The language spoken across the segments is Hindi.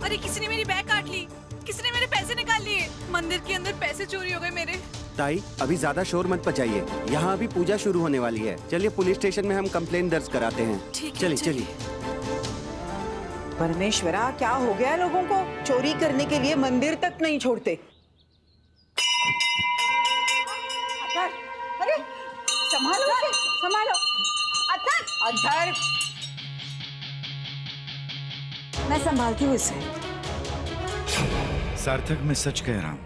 अरे किसी ने मेरी बैग काट ली, किसी ने मेरे पैसे निकाल लिए, मंदिर के अंदर पैसे चोरी हो गए मेरे। ताई अभी ज्यादा शोर मत मचाइए, यहाँ अभी पूजा शुरू होने वाली है। चलिए पुलिस स्टेशन में हम कंप्लेंट दर्ज कराते हैं। ठीक है, चलिए चलिए। परमेश्वरा, क्या हो गया लोगों को? चोरी करने के लिए मंदिर तक नहीं छोड़ते। अरे संभालो, संभालो। अधर, मैं संभालती हूँ इसे। सार्थक, मैं सच कह रहा हूं,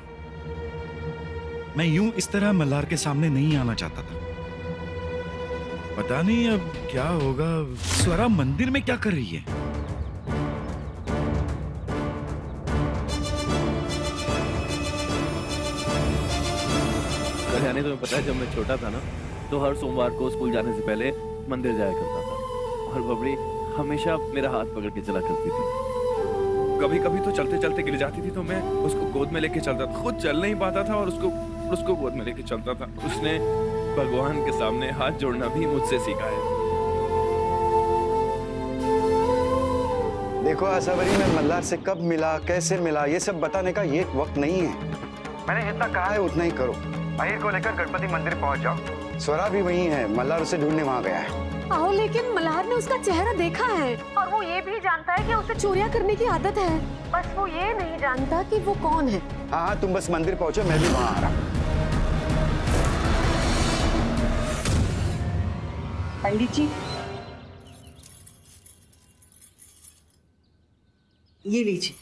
मैं यूं इस तरह मल्हार के सामने नहीं आना चाहता था। पता नहीं अब क्या होगा। स्वरा मंदिर में क्या कर रही है? कल्याणी, तुम्हें पता है जब मैं छोटा था ना, तो हर सोमवार को स्कूल जाने से पहले मंदिर जाया करता था और बबड़ी हमेशा मेरा हाथ पकड़ के चला करती थी। कभी कभी तो चलते चलते गिर जाती थी तो मैं उसको गोद में लेके चलता था। खुद चल नहीं पाता था और उसको गोद में लेके चलता था। उसने भगवान के सामने हाथ जोड़ना भी मुझसे सीखा है। देखो आशावरी, मैं मल्हार से कब मिला, कैसे मिला, ये सब बताने का ये वक्त नहीं है। मैंने जितना कहा है उतना ही करो। अहिर को लेकर गणपति मंदिर पहुंच जाओ। स्वरा भी वहीं है, मल्हार उसे ढूंढने वहां गया है। आओ, लेकिन मल्हार ने उसका चेहरा देखा है और वो ये भी जानता है कि उसे चोरियां करने की आदत है। बस वो ये नहीं जानता कि वो कौन है। हाँ, तुम बस मंदिर पहुंचो, मैं भी वहां आ रहा हूँ। पंडित जी, ये लीजिए।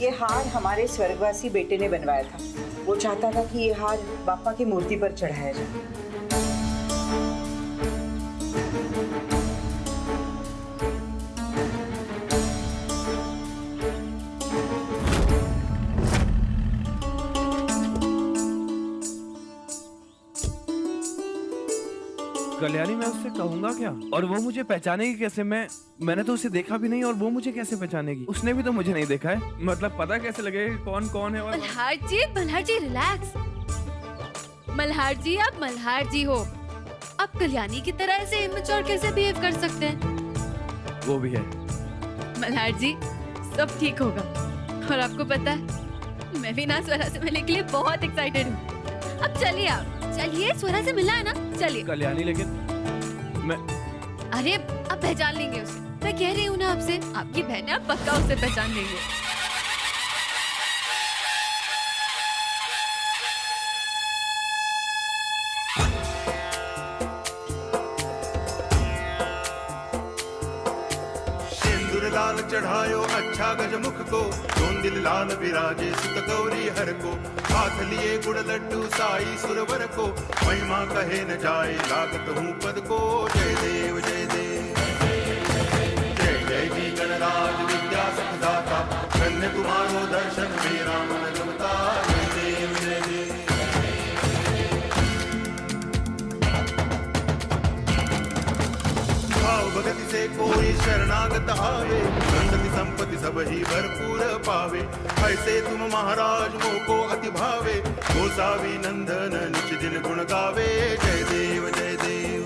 ये हार हमारे स्वर्गवासी बेटे ने बनवाया था। वो चाहता था कि ये हार बापा की मूर्ति पर चढ़ाया जाए। कल्याणी, मैं उससे कहूंगा क्या? और वो मुझे पहचानेगी कैसे? मैंने तो उसे देखा भी नहीं और वो मुझे कैसे पहचानेगी? उसने भी तो मुझे नहीं देखा है। मतलब पता कैसे लगेगा कौन कौन है? मल्हार जी रिलैक्स। मल्हार जी, आप मल्हार जी हो। आप कल्याणी की तरह ऐसे इमेच्योर कैसे बिहेव कर सकते हैं? वो भी है। मल्हार जी, सब ठीक होगा। और आपको पता है, मैं भी ना स्वरा से मिलने के लिए बहुत एक्साइटेड हूँ। अब चलिए, आप चलिए, स्वरा से मिलना है ना, चलिए। कल्याणी, लेकिन मैं... अरे आप पहचान लेंगे उसे, मैं कह रही हूँ ना आपसे, आपकी बहन है, आप पक्का उसे पहचान लेंगे। लाल चढ़ायो अच्छा गजमुख को, दोन दिल लाल विराजे सुत गौरी हर को, हाथ लिए गुड़ लड्डू साई सुरवर को, महिमा कहे न जाए लागत हूँ पद को। जय देव जय देव, जय जय जी गणराज विद्या सुखदाता, धन्य तुम्हारो दर्शन मेरा मन रमता। जय देव जय देव। भगति से कोई शरणागत आवे, संतति संपत्ति सब ही भरपूर पावे। ऐसे तुम महाराज मोको अति भावे, गोसावी नंदन निच दिन गुण गावे। जय देव जय देव,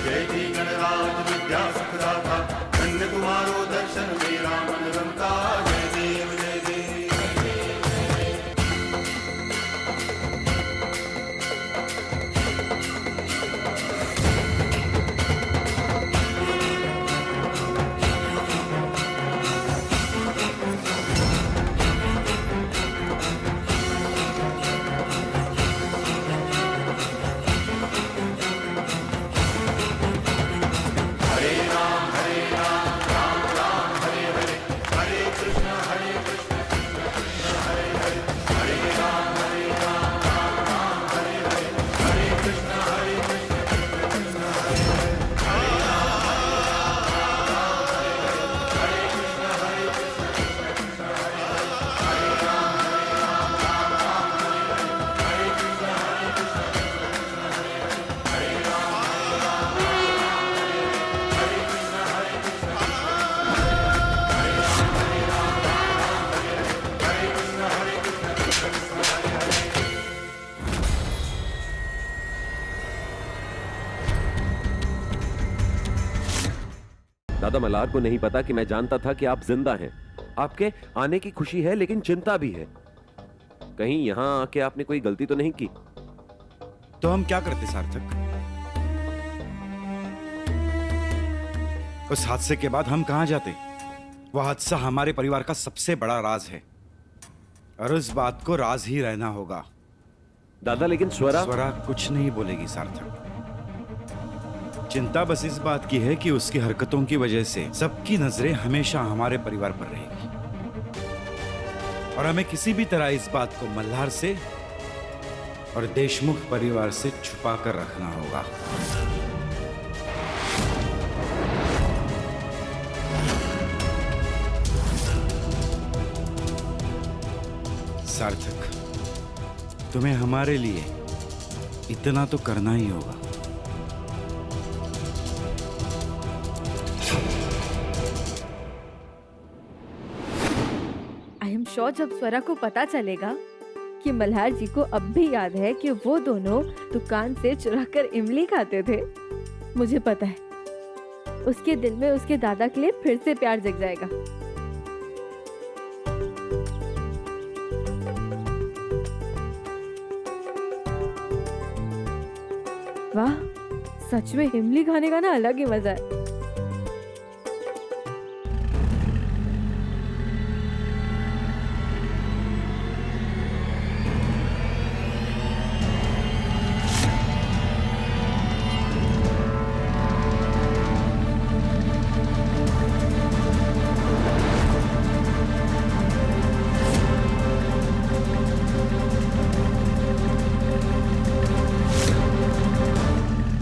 जय जी गणराज विद्या सुखदाता, धन्य तुम्हारो दर्शन मेरा मन रमता। जय देव जय देव। हरे दादा मल्हार को नहीं पता कि मैं जानता था कि आप जिंदा हैं। आपके आने की खुशी है लेकिन चिंता भी है। कहीं यहाँ आके आपने कोई गलती तो नहीं की? तो हम क्या करते सार्थक? उस हादसे के बाद हम कहां जाते? वह हादसा हमारे परिवार का सबसे बड़ा राज है और उस बात को राज ही रहना होगा। दादा लेकिन स्वरा कुछ नहीं बोलेगी सार्थक। चिंता बस इस बात की है कि उसकी हरकतों की वजह से सबकी नजरें हमेशा हमारे परिवार पर रहेगी और हमें किसी भी तरह इस बात को मल्हार से और देशमुख परिवार से छुपा कर रखना होगा। सार्थक, तुम्हें हमारे लिए इतना तो करना ही होगा। आई एम श्योर जब स्वरा को पता चलेगा कि मल्हार जी को अब भी याद है कि वो दोनों दुकान से चुराकर इमली खाते थे, मुझे पता है उसके दिल में उसके दादा के लिए फिर से प्यार जग जाएगा। वाह, सच में इमली खाने का ना अलग ही मजा है।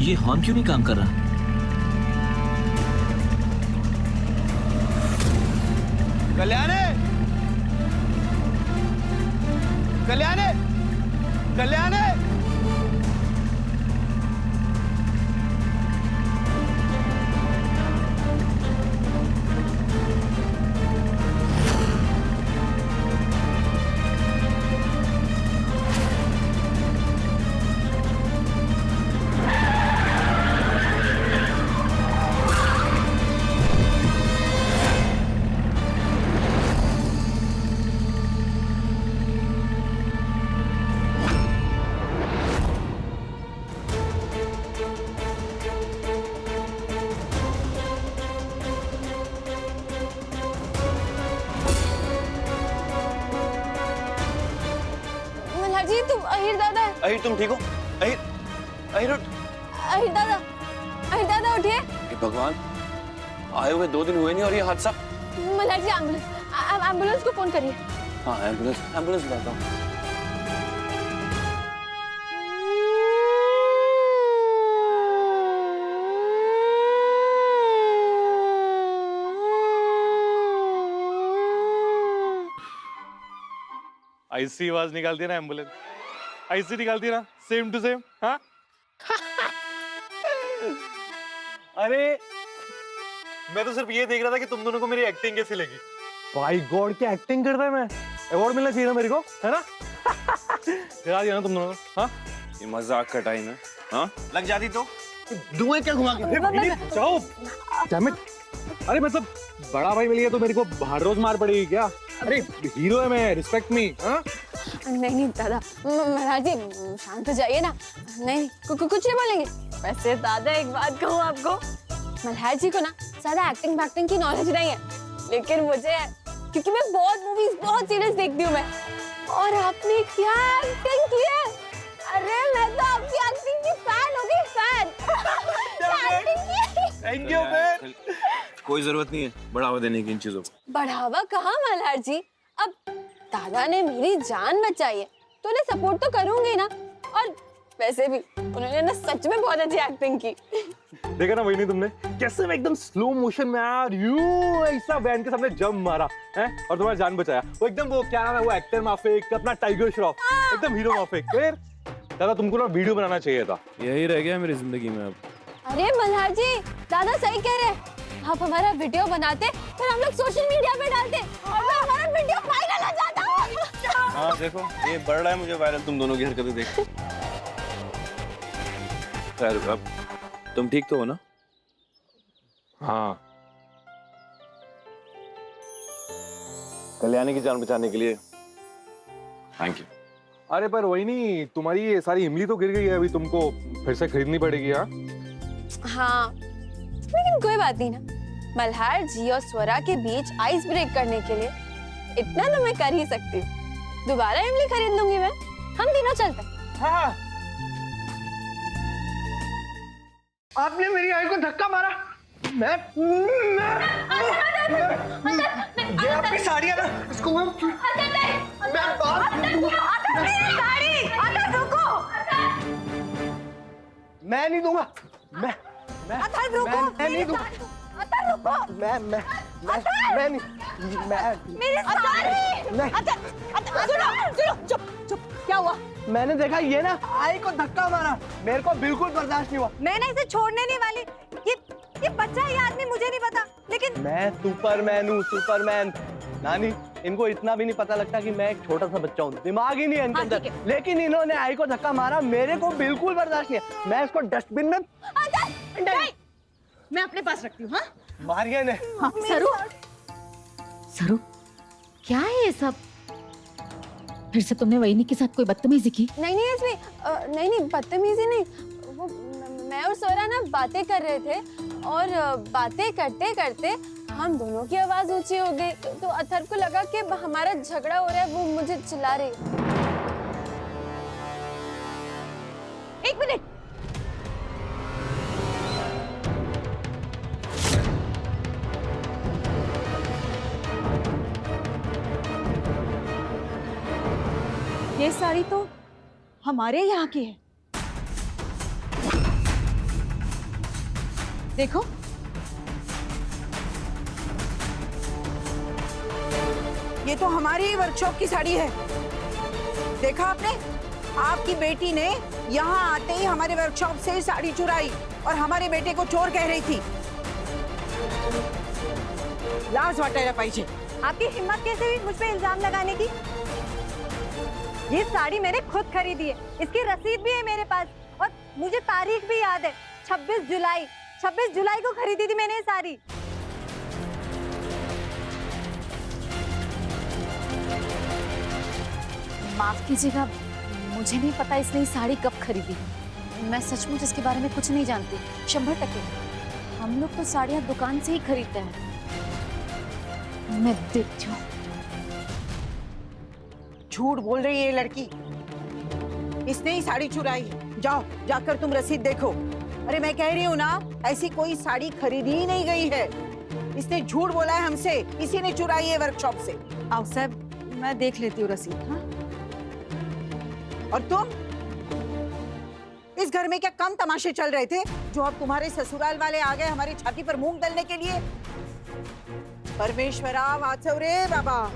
ये हॉर्न क्यों नहीं काम कर रहा? कल्याणी, कल्याणी, कल्याणी। जी तुम अहिर दादा है। अहिर तुम ठीक हो? अहिर, अहिर उठ। अहिर दादा उठिए। भगवान, आए हुए 2 दिन हुए नहीं और ये हादसा। मल्हार जी एम्बुलेंस को फोन करिए। हाँ एम्बुलेंस बुलाता हूँ। ऐसी आवाज निकालती है ना एम्बुलेंस, ऐसी निकालती है ना, सेम टू सेम। हाँ अरे मैं तो सिर्फ ये देख रहा था कि तुम दोनों को मेरी एक्टिंग कैसी लगी। भाई गॉड क्या एक्टिंग करता है मैं, अवार्ड मिलना चाहिए ना मेरे को, है ना। गिरा दिया ना तुम दोनों। हाँ ये मजाक का टाइम है। हाँ लग जाती तो धुएं क्या घुमा के जाओ। अरे मतलब बड़ा भाई मिल गया तो मेरे को हर रोज मार पड़ेगी क्या? अरे हीरो है मैं, रिस्पेक्ट मी। नहीं दादा, महाराज जी शांत हो जाइए ना। नहीं कुछ नहीं बोलेंगे। वैसे दादा एक बात कहूँ आपको, मल्हार जी को ना ज्यादा एक्टिंग की नॉलेज नहीं है, लेकिन मुझे क्योंकि मैं बहुत मूवीज बहुत सीरीज देखती हूँ मैं। और आपने क्या एक्टिंग की है। अरे मैं तो आपकी एक्टिंग की फैन हो गई, फैन। Thank you man. कोई जरूरत नहीं है बढ़ावा देने की इन चीजों को। बढ़ावा कहाँ मल्हार जी, अब दादा ने मेरी जान बचाई है तो उन्हें सपोर्ट तो करूंगी ना। और वैसे भी उन्होंने ना सच में बहुत अच्छी एक्टिंग की। देखा ना वही तुमने कैसे मैं एकदम स्लो मोशन में यार यूं ऐसा वैन के सामने जंप मारा है और तुम्हारी जान बचाया। वो एकदम वो क्या नाम है वो एक्टर माफिक अपना टाइगर श्रॉफ, एकदम हीरो माफिक। फिर दादा तुमको ना वीडियो बनाना चाहिए था, यही रह गया मेरी जिंदगी में अब। अरे मल्हार जी दादा सही कह रहे हैं, आप हमारा वीडियो बनाते फिर हम लोग सोशल मीडिया पे डालते और मैं हमारा वीडियो वायरल हो जाता। हाँ देखो ये बढ़ रहा है मुझे वायरल तुम दोनों की हरकतें देख। खैर अब तुम ठीक तो हो ना? हाँ कल्याणी की जान बचाने के लिए थैंक यू। अरे पर वही नहीं, तुम्हारी ये सारी इमली तो गिर गई है, अभी तुमको फिर से खरीदनी पड़ेगी। हाँ लेकिन कोई बात नहीं ना, मल्हार जी और स्वरा के बीच आइस ब्रेक करने के लिए इतना तो मैं कर ही सकती हूँ। दोबारा इमली खरीद लूंगी मैं, हम तीनों चलते हैं। हाँ। आपने मेरी आई को धक्का मारा। ये आपकी साड़ी है ना, इसको मैं नहीं दूंगा। मैं नहीं दूंगा। मैं नहीं। मेरी साड़ी। चुप चुप, क्या हुआ? मैंने देखा ये ना आई को धक्का मारा, मेरे को बिल्कुल बर्दाश्त नहीं हुआ। मैंने इसे छोड़ने नहीं वाली। ये बच्चा है या आदमी मुझे नहीं पता, लेकिन मैं सुपरमैन हूँ, सुपरमैन। नानी, इनको इतना भी नहीं पता लगता कि मैं एक छोटा सा बच्चा हूँ, दिमाग ही नहीं है इनके अंदर। लेकिन इन्होंने आई को धक्का मारा, मेरे को बिल्कुल बर्दाश्त नहीं है। मैं इसको डस्टबिन में मैं अपने पास रखती हूँ। हाँ? मारिया ने। हाँ, सरू क्या है ये सब? फिर से तुमने वहीनी के साथ कोई बदतमीजी की? नहीं नहीं बदतमीजी नहीं, वो मैं और स्वरा ना बातें कर रहे थे और बातें करते करते हम दोनों की आवाज ऊंची हो गई, तो अथर को लगा कि हमारा झगड़ा हो रहा है, वो मुझे चिल्ला रही। एक मिनट, ये साड़ी तो हमारे यहाँ की है। देखो, ये तो हमारी ही वर्कशॉप की साड़ी है। देखा आपने? आपकी बेटी ने यहाँ आते ही हमारे वर्कशॉप से साड़ी चुराई और हमारे बेटे को चोर कह रही थी। लाज वाटायला पाहिजे। आपकी हिम्मत कैसे हुई मुझ पे इल्जाम लगाने की? ये साड़ी मैंने खुद खरीदी है, इसकी रसीद भी है मेरे पास और मुझे तारीख भी याद है, 26 जुलाई को खरीदी थी मैंने ये साड़ी। माफ कीजिएगा, मुझे नहीं पता इसने ये साड़ी कब खरीदी। मैं सचमुच इसके बारे में कुछ नहीं जानती, 100%। हम लोग तो साड़ियाँ दुकान से ही खरीदते हैं। मैं देखती हूँ। झूठ बोल रही है ये लड़की, इसने ही साड़ी चुराई। जाओ, जाकर तुम रसीद देखो। अरे मैं कह रही हूँ ना, ऐसी कोई साड़ी खरीदी ही नहीं गई है। इसने झूठ बोला है हमसे, इसी ने चुराई है वर्कशॉप से। आओ साहब, मैं देख लेती हूँ रसीद। हाँ? और तुम इस घर में क्या कम तमाशे चल रहे थे जो अब तुम्हारे ससुराल वाले आ गए हमारी छाती पर मूंग दलने के लिए? परमेश्वरा वात्सव रे बाबा।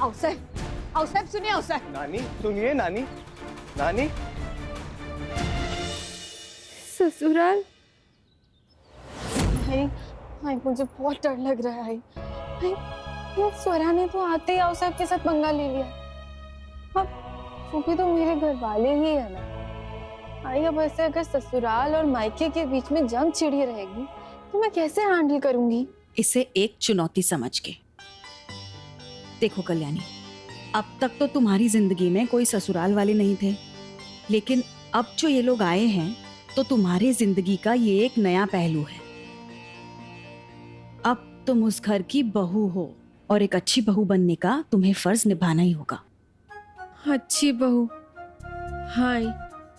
आओ साहब सुनिए। आओ साहब। नानी सुनिए, नानी। ससुराल? नहीं, मुझे बहुत डर लग रहा है। नहीं, स्वरा ने तो आते ही आओ साहब के साथ पंगा ले लिया। अब क्योंकि तो मेरे घर वाले ही है ना। अब ऐसे अगर ससुराल और मायके के बीच में जंग छिड़ी रहेगी तो मैं कैसे हैंडल करूंगी? इसे एक चुनौती समझ के देखो कल्याणी, अब तक तो तुम्हारी जिंदगी में कोई ससुराल वाले नहीं थे, लेकिन अब जो ये लोग आए हैं तो तुम्हारी जिंदगी का ये एक नया पहलू है। अब तुम उस घर की बहू हो और एक अच्छी बहू बनने का तुम्हें फर्ज निभाना ही होगा। अच्छी बहू? हाँ,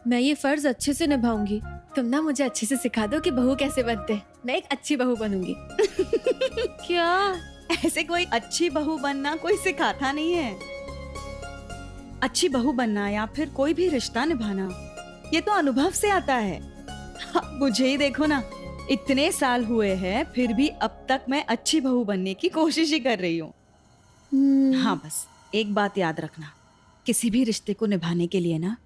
मैं ये फर्ज अच्छे से निभाऊंगी। तुम ना मुझे अच्छे से सिखा दो कि बहू कैसे बनते हैं। मैं एक अच्छी बहू बनूंगी। क्या? ऐसे कोई अच्छी बहू बनना कोई सिखाता नहीं है। अच्छी बहू बनना या फिर कोई भी रिश्ता निभाना, ये तो अनुभव से आता है। मुझे ही देखो ना, इतने साल हुए हैं फिर भी अब तक मैं अच्छी बहू बनने की कोशिश ही कर रही हूँ। हाँ, बस एक बात याद रखना, किसी भी रिश्ते को निभाने के लिए ना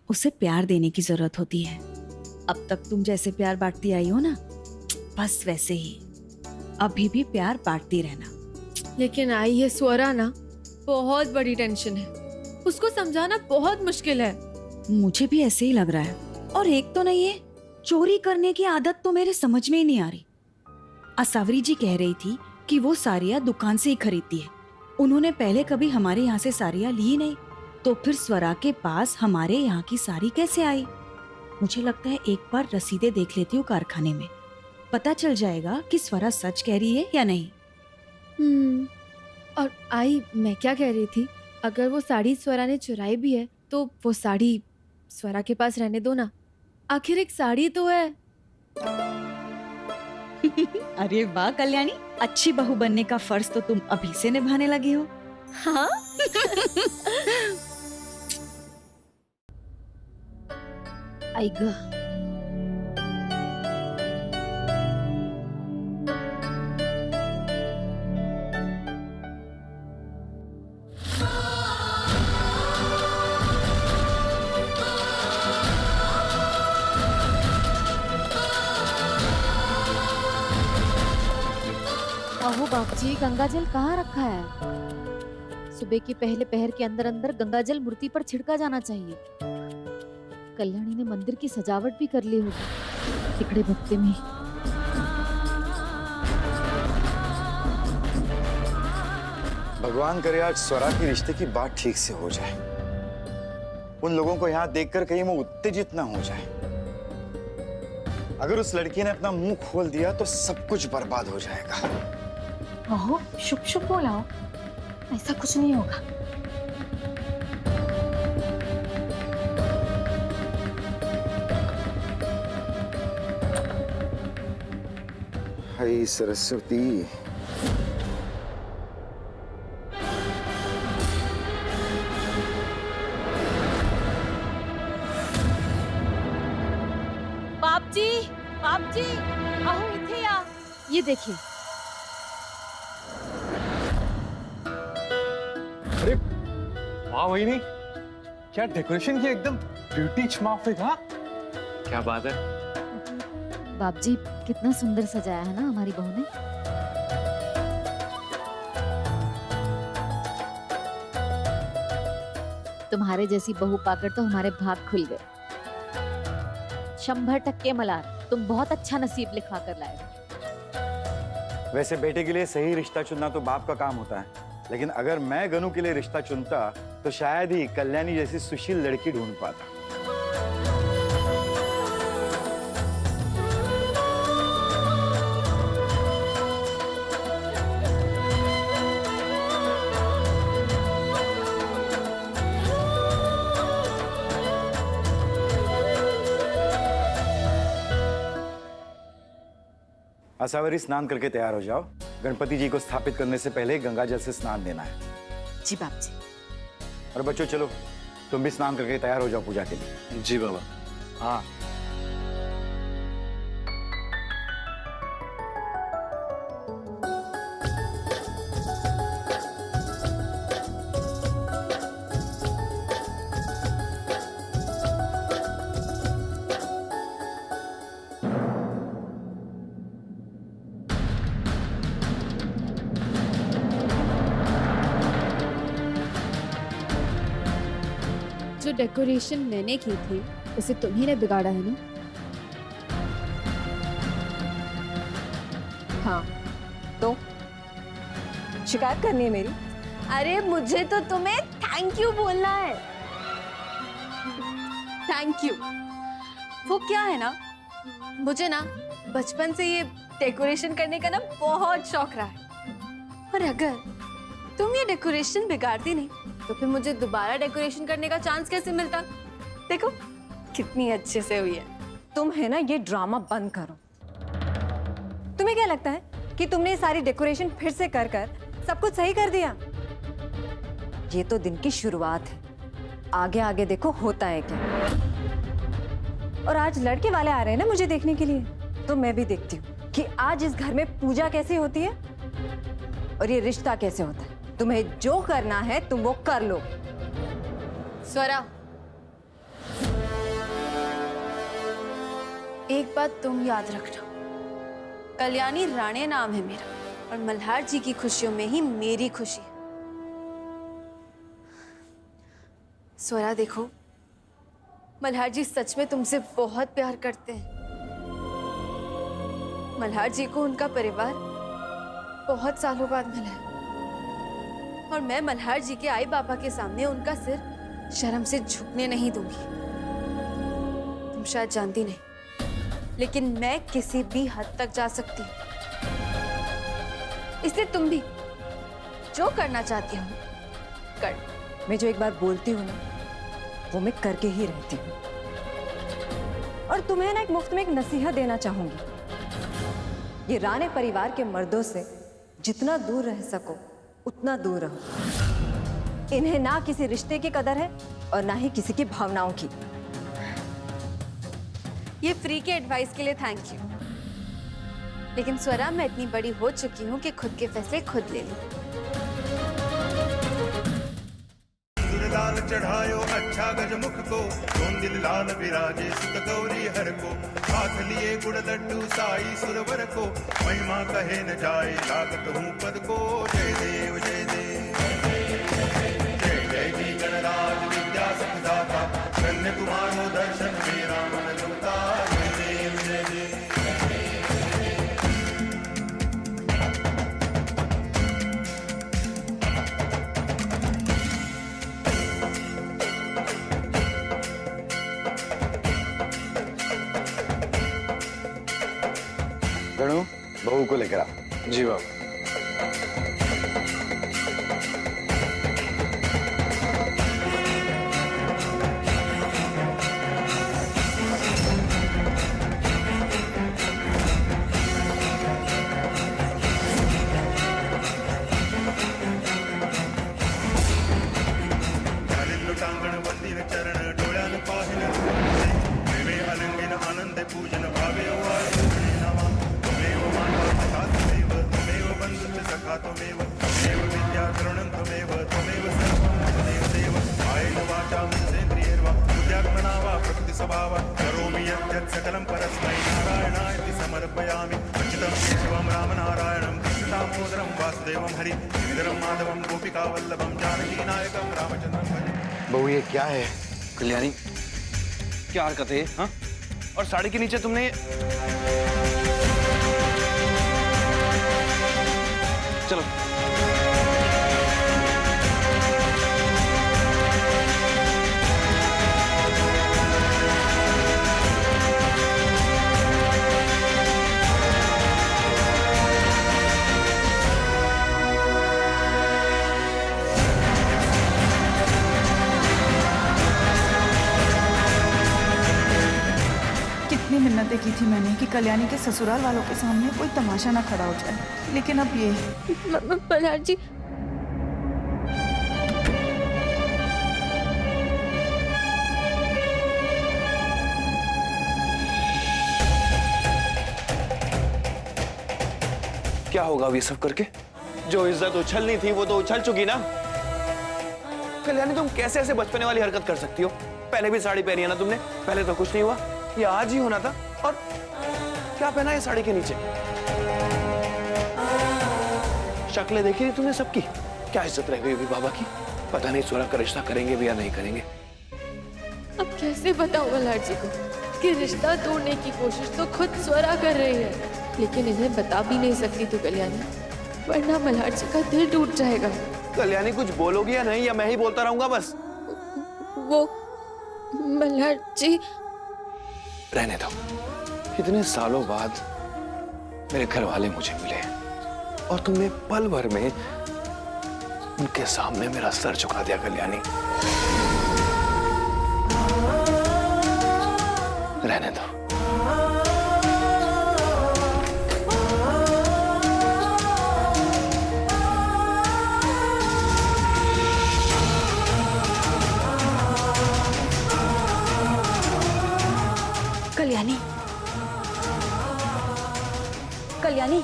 उसे प्यार देने की जरूरत होती है। अब तक तुम जैसे प्यार बांटती आई हो ना, बस वैसे ही अभी भी प्यार बांटती रहना। लेकिन आई ये स्वरा ना बहुत बड़ी टेंशन है, उसको समझाना बहुत मुश्किल है। मुझे भी ऐसे ही लग रहा है। और एक तो नहीं, ये चोरी करने की आदत तो मेरे समझ में ही नहीं आ रही। असावरी जी कह रही थी कि वो साड़ियाँ दुकान से ही खरीदती है। उन्होंने पहले कभी हमारे यहाँ से साड़ियाँ ली नहीं, तो फिर स्वरा के पास हमारे यहाँ की साड़ी कैसे आई? मुझे लगता है एक बार रसीदें देख लेती हूँ कारखाने में, पता चल जाएगा कि स्वरा सच कह रही है या नहीं। और आई, मैं क्या कह रही थी, अगर वो साड़ी स्वरा ने चुराई भी है तो वो साड़ी स्वरा के पास रहने दो ना, आखिर एक साड़ी तो है। अरे वाह कल्याणी, अच्छी बहू बनने का फर्ज तो तुम अभी से निभाने लगी हो। हाँ। आइगा। अहो बाप जी, गंगा जल कहाँ रखा है? सुबह के पहले पहर के अंदर अंदर गंगा जल मूर्ति पर छिड़का जाना चाहिए। कल्याणी ने मंदिर की सजावट भी कर ली होगी तिकड़े भक्ति में। भगवान करे आज स्वरा की रिश्ते की बात ठीक से हो जाए, उन लोगों को यहाँ देखकर कहीं वो उत्तेजित ना हो जाए। अगर उस लड़की ने अपना मुंह खोल दिया तो सब कुछ बर्बाद हो जाएगा। ओहो, शुभ शुभ बोला हो, ऐसा कुछ नहीं होगा। हाय सरस्वती। बाप जी, अहो इथे या। ये देखिए। अरे वाह वहीनी, क्या डेकोरेशन की एकदम ब्यूटी माफिक। हाँ क्या बात है। बाप जी, कितना सुंदर सजाया है ना हमारी बहू ने। तुम्हारे जैसी बहू पाकर तो हमारे भाग खुल गए। 100% मल्हार, तुम बहुत अच्छा नसीब लिखवा कर लाए। वैसे बेटे के लिए सही रिश्ता चुनना तो बाप का काम होता है, लेकिन अगर मैं गनू के लिए रिश्ता चुनता तो शायद ही कल्याणी जैसी सुशील लड़की ढूंढ पाता। असावरी, स्नान करके तैयार हो जाओ। गणपति जी को स्थापित करने से पहले गंगा जल से स्नान देना है। जी बाप जी। और बच्चों चलो, तुम भी स्नान करके तैयार हो जाओ पूजा के लिए। जी बाबा। हाँ। जो डेकोरेशन मैंने की थी उसे तुम्ही ने बिगाड़ा है ना? हाँ, तो शिकायत करनी है मेरी? अरे मुझे तो तुम्हें थैंक यू बोलना है। Thank you. वो क्या है ना, मुझे ना बचपन से ये डेकोरेशन करने का ना बहुत शौक रहा है, और अगर तुम ये डेकोरेशन बिगाड़ती नहीं तो फिर मुझे दोबारा डेकोरेशन करने का चांस कैसे मिलता? देखो कितनी अच्छे से हुई है। तुम है ना ये ड्रामा बंद करो। तुम्हें क्या लगता है कि तुमने सारी डेकोरेशन फिर से कर कर सब कुछ सही कर दिया? ये तो दिन की शुरुआत है, आगे आगे देखो होता है क्या। और आज लड़के वाले आ रहे हैं ना मुझे देखने के लिए, तो मैं भी देखती हूँ कि आज इस घर में पूजा कैसी होती है और ये रिश्ता कैसे होता है। तुम्हें जो करना है तुम वो कर लो। स्वरा, एक बात तुम याद रखना, कल्याणी राणे नाम है मेरा, और मल्हार जी की खुशियों में ही मेरी खुशी है। स्वरा देखो, मल्हार जी सच में तुमसे बहुत प्यार करते हैं। मल्हार जी को उनका परिवार बहुत सालों बाद मिला है और मैं मल्हार जी के आई बाबा के सामने उनका सिर शर्म से झुकने नहीं दूंगी। तुम शायद जानती नहीं, लेकिन मैं किसी भी हद तक जा सकती हूँ। इसलिए तुम भी जो करना चाहती हो कर। मैं जो एक बार बोलती हूँ ना, वो मैं करके ही रहती हूँ। और तुम्हें ना एक मुफ्त में एक नसीहत देना चाहूंगी। ये राणे परिवार के मर्दों से जितना दूर रह सको उतना दूर रहो। इन्हें ना किसी रिश्ते की कदर है और ना ही किसी की भावनाओं की। ये फ्री के एडवाइस के लिए थैंक यू, लेकिन स्वरा मैं इतनी बड़ी हो चुकी हूँ कि खुद के फैसले खुद ले लूं। लाल चढ़ायो अच्छा गजमुख को, दिल लाल विराजे सुत गौरी हर को। हाथ लिए गुड़ लड्डू साई सुरवर को, महिमा कहे न जाए लागत हूँ पद को। जय देव जय देव जय जय जी गणराज विद्या सुखदाता, धन्य तुम्हारो दर्शन मेरा मन लुटा। जय देव जय देव। गणू, बहू को लेकर आओ। जी बाबा। लुटांगण वंदिन चरण डोळ्यान पाहिन, देवे अलंगिन आनंद पूजन भावे वाय। सखा त्वमेव विद्या करुणं त्वमेव सर्वं देव देव। कायेन वाचा मनसेन्द्रियैर्वा बुद्ध्यात्मना वा प्रकृति स्वभावा, करोमि यत् सकलं परस्मै नारायणाय समर्पयामि। अच्युतं केशवं रामनारायणं कृष्ण दामोदरं वासुदेवं हरि गिरिधरं माधवं गोपिका वल्लभं जानकी नायकं रामचंद्रं भजे। बहू ये क्या है? कल्याणी, क्या हरकत है? हाँ? और साड़ी के नीचे तुमने चलो। कितनी मिन्नतें की थी मैंने कि कल्याणी के ससुराल वालों के सामने कोई तमाशा ना खड़ा हो जाए, लेकिन अब ये मल्हार जी, क्या होगा अब ये सब करके? जो इज्जत उछलनी थी वो तो उछल चुकी ना। कल्याणी, तुम कैसे ऐसे बचपने वाली हरकत कर सकती हो? पहले भी साड़ी पहनी है ना तुमने, पहले तो कुछ नहीं हुआ, ये आज ही होना था। और क्या पहना है साड़ी के नीचे? शक्लें देखी थी तुमने सबकी, क्या इज्जत रह गई होगी बाबा की। पता नहीं स्वरा का रिश्ता करेंगे भी या नहीं करेंगे। अब कैसे बताऊं मल्हार जी को कि रिश्ता तोड़ने की कोशिश तो खुद स्वरा कर रही है, लेकिन इन्हें बता भी नहीं सकती तू कल्याणी, वरना मल्हार जी का दिल टूट जाएगा। कल्याणी, कुछ बोलोगी या नहीं, या मैं ही बोलता रहूंगा बस? वो मल्हार जी, रहने दो। इतने सालों बाद मेरे घर वाले मुझे मिले और तुमने पल भर में उनके सामने मेरा सर झुका दिया। कल्याणी, रहने दो। कल्याणी, कल्याणी,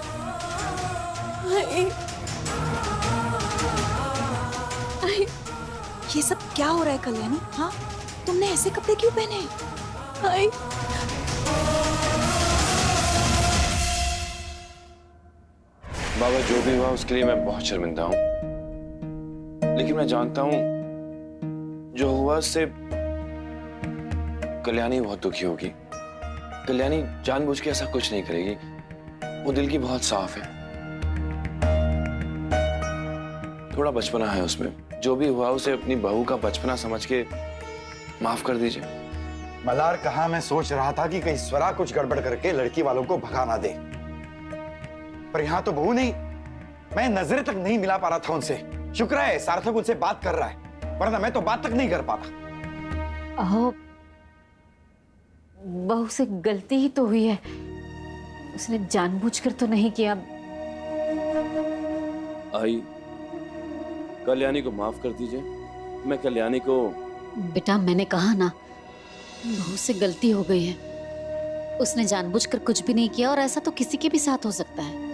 ये सब क्या हो रहा है कल्याणी? हाँ, तुमने ऐसे कपड़े क्यों पहने हैं? बाबा, जो भी हुआ उसके लिए मैं बहुत शर्मिंदा हूं, लेकिन मैं जानता हूं जो हुआ उससे कल्याणी बहुत दुखी होगी। कल्याणी जानबूझ के ऐसा कुछ नहीं करेगी, वो दिल की बहुत साफ है। थोड़ा बचपना है उसमें। जो भी हुआ उसे अपनी बहू का बचपना समझ के माफ कर दीजिए। मल्हार, कहा मैं सोच रहा था कि कहीं स्वरा कुछ गड़बड़ करके लड़की वालों को भगा ना दे, पर यहाँ तो बहू नहीं। मैं नजरें तक नहीं मिला पा रहा था उनसे। शुक्र है सार्थक उनसे बात कर रहा है, वरना मैं तो बात तक नहीं कर पाता। ओह, बहू से गलती ही तो हुई है, उसने जानबूझकर तो नहीं किया। आई, कल्याणी को माफ कर दीजिए। मैं कल्याणी को बेटा, मैंने कहा ना, बहू से गलती हो गई है। उसने जानबूझकर कुछ भी नहीं किया और ऐसा तो किसी के भी साथ हो सकता है।